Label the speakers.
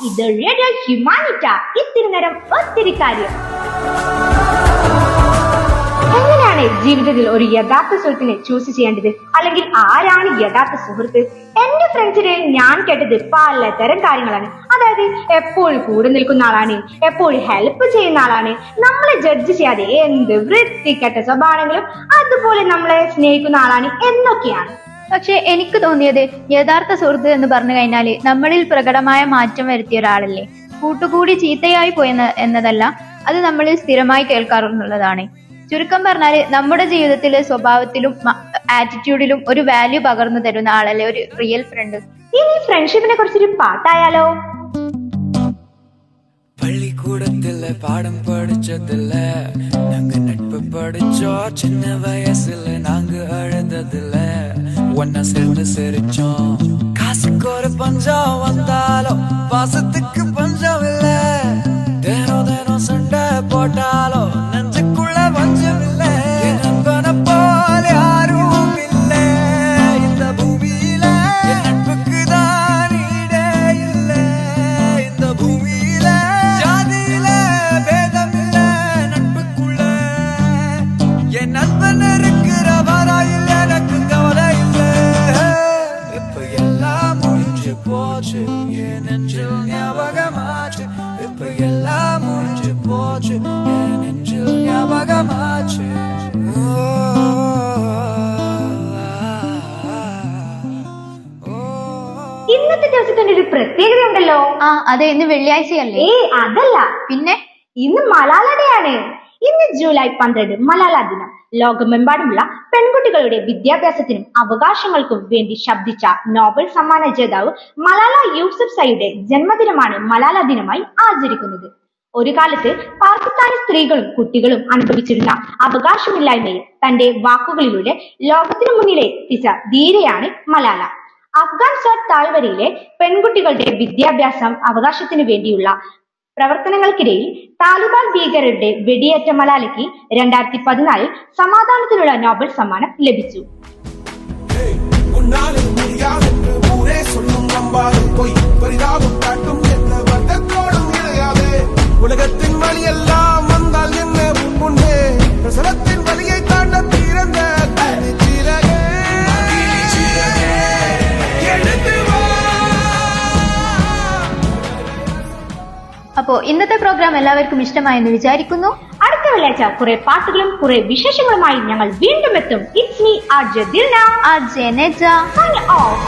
Speaker 1: ഇത് റേഡിയോ ഹ്യൂമാനിറ്റ. ഇത്തിരി നേരം ഒത്തിരി കാര്യം. എങ്ങനെയാണ് ജീവിതത്തിൽ ഒരു യഥാർത്ഥ സുഹൃത്തിനെ ചൂസ് ചെയ്യേണ്ടത്? അല്ലെങ്കിൽ ആരാണ് യഥാർത്ഥ സുഹൃത്ത്? എന്റെ ഫ്രണ്ട്സിന് ഞാൻ കേട്ടത് പലതരം കാര്യങ്ങളാണ്. അതായത് എപ്പോഴും കൂടെ നിൽക്കുന്ന ആളാണ്, എപ്പോഴും ഹെൽപ്പ് ചെയ്യുന്ന ആളാണ്, നമ്മളെ ജഡ്ജ് ചെയ്യാതെ എന്ത് വൃത്തികെട്ട സ്വഭാവങ്ങളും അതുപോലെ നമ്മളെ സ്നേഹിക്കുന്ന ആളാണ് എന്നൊക്കെയാണ്.
Speaker 2: പക്ഷെ എനിക്ക് തോന്നിയത് യഥാർത്ഥ സുഹൃത്ത് എന്ന് പറഞ്ഞു കഴിഞ്ഞാല് നമ്മളിൽ പ്രകടമായ മാറ്റം വരുത്തിയ ഒരാളല്ലേ. കൂട്ടുകൂടി ചീത്തയായി പോയെന്ന് എന്നതല്ല, അത് നമ്മളിൽ സ്ഥിരമായി കേൾക്കാറുള്ളതാണ്. ചുരുക്കം പറഞ്ഞാല് നമ്മുടെ ജീവിതത്തിലെ സ്വഭാവത്തിലും ആറ്റിറ്റ്യൂഡിലും ഒരു വാല്യൂ പകർന്നു തരുന്ന ആളല്ലേ ഒരു റിയൽ ഫ്രണ്ട്.
Speaker 1: ഇനി ഫ്രണ്ട്ഷിപ്പിനെ കുറിച്ചൊരു പാട്ടായാലോ?
Speaker 3: பள்ளிக்கூடத்துல பாடம் படிச்சதில்ல, நாங்க நட்பு படிச்சோம். சின்ன வயசுல நாங்க அழுததில்ல, ஒன்னா சேர்ந்து சிரிச்சோம். காசுக்கு ஒரு பஞ்சம் வந்தாலும் பாசத்துக்கு பஞ்சம் இல்ல. தினம் தினம் சண்டை போட்டாலும் நெஞ்சுக்குள்ள பஞ்சம் இல்ல. நண்பனை போல யாரும் இல்ல இந்த பூமியில. என் நட்புக்கு தான் ஈடே இல்ல இந்த பூமியில. ஜாதியில பேதம் இல்ல நட்புக்குள்ள. என் நண்பன் இருக்கிற வரையில் எனக்கு கவலை இல்ல. இப்ப எல்லாம் முடிஞ்சு போச்சு, என் நெஞ்சில் ஞாபகமாச்சு. இப்ப எல்லாம் முடிஞ்சு போச்சு, என் நெஞ்சில் ஞாபகமாச்சு.
Speaker 1: ഇന്നത്തെ ദിവസത്തിന്റെ ഒരു പ്രത്യേകത ഉണ്ടല്ലോ.
Speaker 2: അതെ, ഇന്ന് വെള്ളിയാഴ്ചയല്ലേ?
Speaker 1: അതല്ല,
Speaker 2: പിന്നെ
Speaker 1: ഇന്ന് മലാല ഡേ ആണ്. ഇന്ന് ജൂലൈ 12 മലാല ദിനം. ലോകമെമ്പാടുമുള്ള പെൺകുട്ടികളുടെ വിദ്യാഭ്യാസത്തിനും അവകാശങ്ങൾക്കും വേണ്ടി ശബ്ദിച്ച നോബൽ സമ്മാന ജേതാവ് മലാല യൂസഫ്സൈയുടെ ജന്മദിനമാണ് മലാല ദിനമായി ആചരിക്കുന്നത്. ഒരു കാലത്ത് പാകിസ്ഥാനി സ്ത്രീകളും കുട്ടികളും അനുഭവിച്ചിരുന്ന അവകാശമില്ലായ്മയെ തന്റെ വാക്കുകളിലൂടെ ലോകത്തിനു മുന്നിലെ എത്തിച്ച ധീരയാണ് മലാല. അഫ്ഗാൻ സ്വാട്ട് താഴ്വരയിലെ പെൺകുട്ടികളുടെ വിദ്യാഭ്യാസം അവകാശത്തിനു വേണ്ടിയുള്ള പ്രവർത്തനങ്ങൾക്കിടയിൽ താലിബാൻ ഭീകരരുടെ വെടിയേറ്റ മലാലയ്ക്ക് 2014 സമാധാനത്തിനുള്ള നോബൽ സമ്മാനം ലഭിച്ചു.
Speaker 4: உலகத்தின் வழியெல்லாம் வந்தால் என்ன முன்னே பிரசவத்தின் வழியை தாண்ட பிறந்த
Speaker 2: അപ്പോ ഇന്നത്തെ പ്രോഗ്രാം എല്ലാവർക്കും ഇഷ്ടമായെന്ന് വിചാരിക്കുന്നു.
Speaker 1: അടുത്ത വെള്ളിയാഴ്ച കുറെ പാട്ടുകളും കുറെ വിശേഷങ്ങളുമായി ഞങ്ങൾ വീണ്ടും എത്തും. It's me RJ Dilna,
Speaker 2: RJ Neja.
Speaker 1: Signing of.